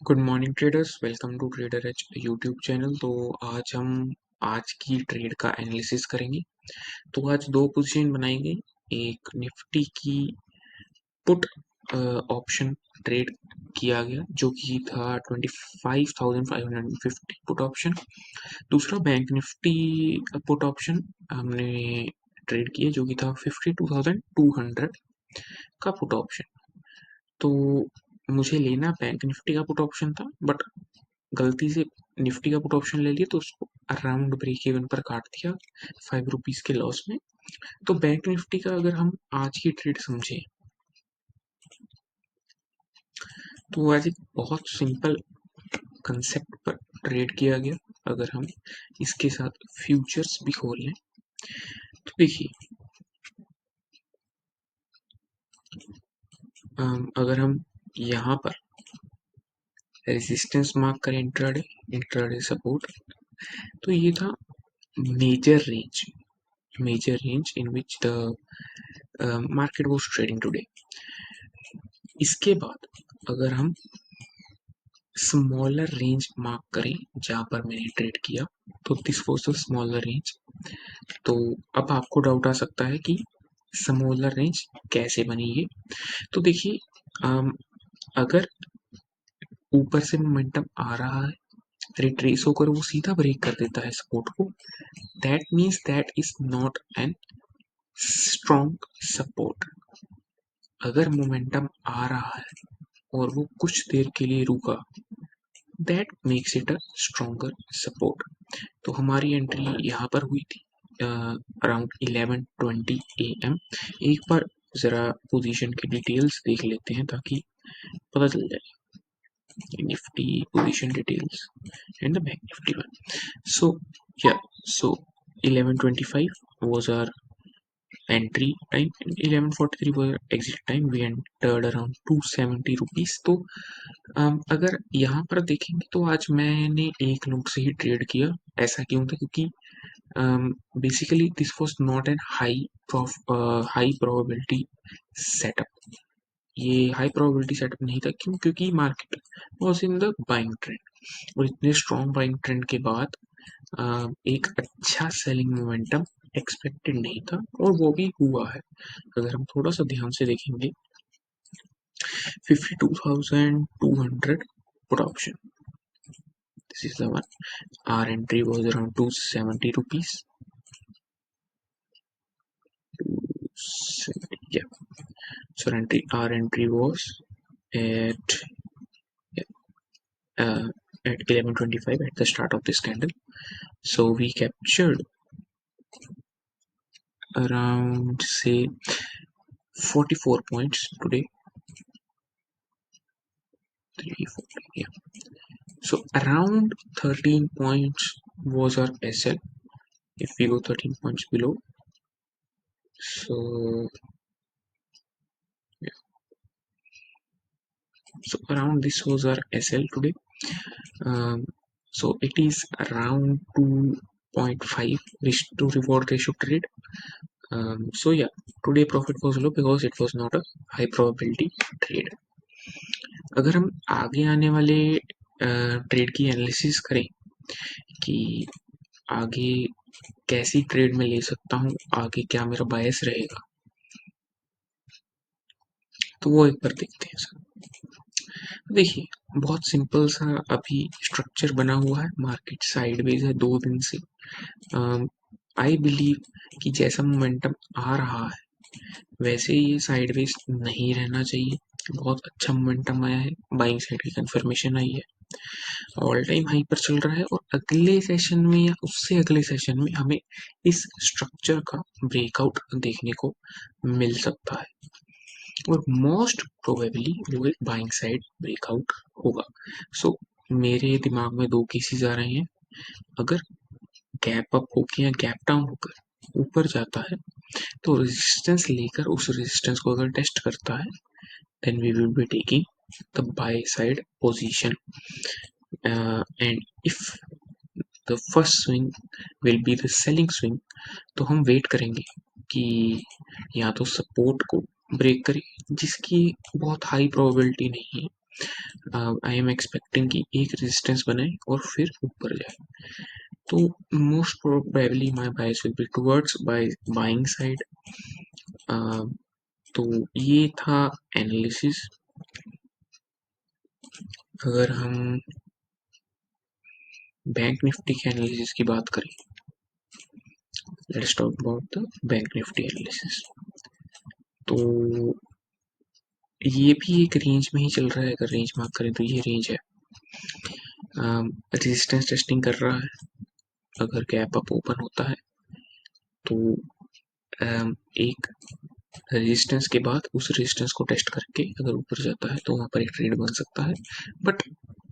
Good morning traders, welcome to trader H YouTube channel. तो आज हम आज की ट्रेड का एनालिसिस करेंगे। तो आज दो पोजीशन बनाई गई। एक निफ्टी की पुट ऑप्शन ट्रेड किया गया जो कि था 25,550 पुट ऑप्शन। दूसरा बैंक निफ्टी पुट ऑप्शन हमने ट्रेड किया जो कि था 52,200 का पुट ऑप्शन। तो मुझे लेना बैंक निफ्टी का पुट ऑप्शन था, बट गलती से निफ्टी का पुट ऑप्शन ले लिया तो उसको अराउंड ब्रेक इवन पर काट दिया 5 रुपीज के लॉस में। तो बैंक निफ्टी का अगर हम आज की ट्रेड समझे तो आज एक बहुत सिंपल कंसेप्ट पर ट्रेड किया गया। अगर हम इसके साथ फ्यूचर्स भी खोल लें तो देखिए, अगर हम यहाँ पर रेजिस्टेंस मार्क करें इंट्राडे इंट्राडे सपोर्ट, तो ये था major range in which the market was trading today. इसके बाद अगर हम स्मॉलर रेंज मार्क करें जहां पर मैंने ट्रेड किया, तो this was the smaller range. तो अब आपको डाउट आ सकता है कि स्मॉलर रेंज कैसे बनी ये। तो देखिए, अगर ऊपर से मोमेंटम आ रहा है, रिट्रेस होकर वो सीधा ब्रेक कर देता है सपोर्ट को, that means that is not an strong support. अगर मोमेंटम आ रहा है और वो कुछ देर के लिए रुका, that makes it a stronger support. तो हमारी एंट्री यहाँ पर हुई थी अराउंड 11:20 AM। एक बार जरा पोजीशन की डिटेल्स देख लेते हैं ताकि पता चल जाए Nifty position details and the bank Nifty one. So या so 11:25 was our entry time and 11:43 was exit time. We entered around 270 rupees। तो अगर यहाँ पर देखेंगे तो आज मैंने एक लोग से ही ट्रेड किया। ऐसा क्यों था? क्योंकि basically this was not an high probability setup. ये हाई प्रोबेबिलिटी सेटअप नहीं था। क्यों? क्योंकि market was in the buying trend और इतने स्ट्रॉन्ग बाइंग ट्रेंड के बाद एक अच्छा सेलिंग मोमेंटम एक्सपेक्टेड नहीं था और वो भी हुआ है। अगर हम थोड़ा सा ध्यान से देखेंगे, 52,200 put option, this is the one. Our entry was around 270 rupees. 270, yeah. So our entry was at yeah, at 11:25 at the start of this candle. So we captured around, say, 44 points today. 340, yeah. So around 13 points was our SL. If we go 13 points below, so yeah, so around this was our SL today. So it is around 2.5 risk to reward ratio trade. So yeah, today profit was low because it was not a high probability trade. अगर हम आगे आने वाले trade की analysis करें कि आगे कैसी ट्रेड में ले सकता हूँ, आगे क्या मेरा बायस रहेगा, तो वो एक बार देखते हैं सर। देखिए, बहुत सिंपल सा अभी स्ट्रक्चर बना हुआ है। मार्केट साइडवेज है 2 दिन से। आई बिलीव कि जैसा मोमेंटम आ रहा है वैसे ये साइडवेज नहीं रहना चाहिए। बहुत अच्छा मोमेंटम आया है, बाइंग साइड की कंफर्मेशन आई है, ऑल टाइम हाई पर चल रहा है और अगले सेशन में या उससे अगले सेशन में हमें इस स्ट्रक्चर का ब्रेकआउट देखने को मिल सकता है और मोस्ट प्रोबेबली वो एक बाइंग साइड ब्रेकआउट होगा। सो मेरे दिमाग में दो केसेस आ रहे हैं। अगर गैप अप होकर या गैप डाउन होकर ऊपर जाता है तो रेजिस्टेंस लेकर उस रेजिस्टेंस को अगर टेस्ट करता है, then we will be taking the buy side position. And if the first swing will be the selling swing, तो हम वेट करेंगे कि या तो सपोर्ट को ब्रेक करे, जिसकी बहुत हाई प्रोबेबिलिटी नहीं है, आई एम एक्सपेक्टिंग कि एक रेजिस्टेंस बनाए और फिर ऊपर जाए। तो most probably my bias will be towards buying side. तो ये था एनालिसिस। अगर हम बैंक निफ्टी के एनालिसिस की बात करें, let's talk about the bank Nifty analysis. तो ये भी एक रेंज में ही चल रहा है। अगर रेंज मार्क करें तो ये रेंज है, रेजिस्टेंस टेस्टिंग कर रहा है। अगर गैप अप ओपन होता है तो एक रेजिस्टेंस के बाद उस रेजिस्टेंस को टेस्ट करके अगर ऊपर जाता है तो वहाँ पर एक ट्रेड बन सकता है। But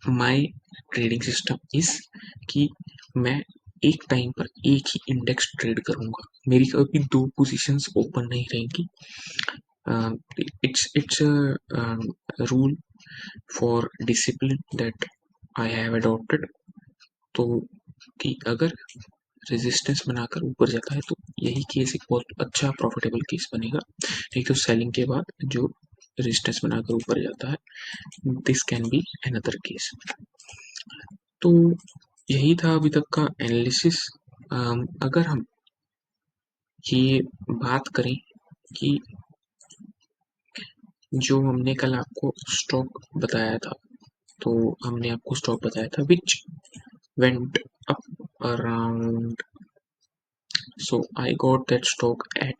my trading system is कि मैं एक टाइम पर एक ही इंडेक्स ट्रेड करूंगा। मेरी कभी दो पोजीशंस ओपन नहीं रहेंगी। It's a rule for discipline that I have adopted. तो कि अगर रेजिस्टेंस बनाकर ऊपर जाता है तो यही केस एक बहुत अच्छा प्रॉफिटेबल केस बनेगा। एक तो सेलिंग के बाद जो रेजिस्टेंस बनाकर ऊपर जाता है, this can be another case. तो यही था अभी तक का एनालिसिस। अगर हम ये बात करें कि जो हमने कल आपको स्टॉक बताया था, तो हमने आपको स्टॉक बताया था which went up around, so I got that stock at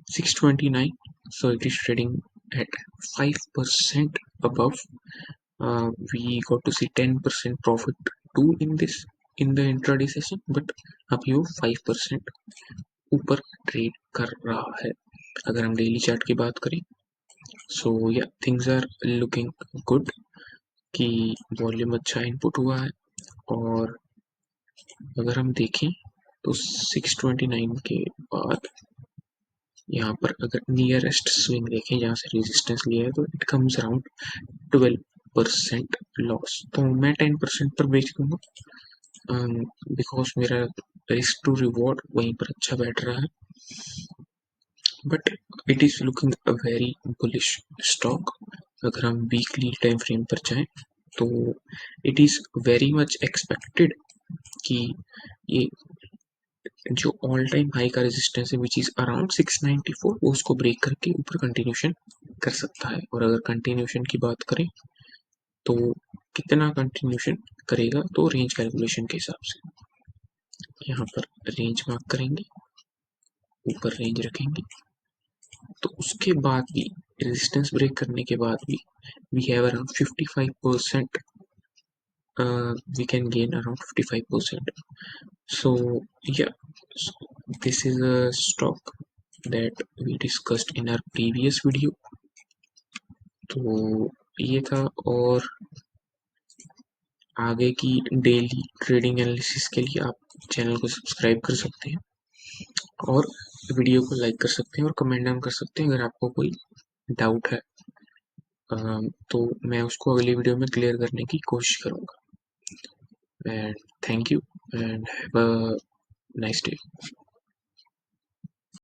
629, so it is trading at 5% above. We got to see 10% profit too in this, in the intraday session, but अभी वो 5% ऊपर ट्रेड कर रहा है। अगर हम डेली चार्ट की बात करें, सो या थिंग्स आर लुकिंग गुड कि वॉल्यूम अच्छा इनपुट हुआ है। और अगर हम देखें तो 629 के बाद यहाँ पर अगर नियरेस्ट स्विंग देखें जहाँ से रेजिस्टेंस लिया है तो इट कम्स अराउंड 12% लॉस। तो मैं 10% पर बेच दूंगा बिकॉज मेरा रिस्क टू रिवॉर्ड वहीं पर अच्छा बैठ रहा है। But it is looking a very bullish stock. अगर हम वीकली टाइम फ्रेम पर जाएं तो it is very much expected कि ये जो ऑल टाइम हाई का रेजिस्टेंस है विच इज अराउंड 694, वो उसको ब्रेक करके ऊपर कंटिन्यूशन कर सकता है। और अगर कंटिन्यूशन की बात करें तो कितना कंटिन्यूशन करेगा, तो रेंज कैलकुलेशन के हिसाब से यहाँ पर रेंज मार्क करेंगे, ऊपर रेंज रखेंगे, तो उसके बाद भी रेजिस्टेंस ब्रेक करने के बाद भी we have around 55%, we can gain around 55%. So yeah, so this is a stock that we discussed in our previous video. तो ये था। और आगे की डेली ट्रेडिंग एनालिसिस के लिए आप चैनल को सब्सक्राइब कर सकते हैं और वीडियो को लाइक कर सकते हैं और कमेंट डाउन कर सकते हैं अगर आपको कोई डाउट है। तो मैं उसको अगली वीडियो में क्लियर करने की कोशिश करूँगा। And thank you and have a nice day.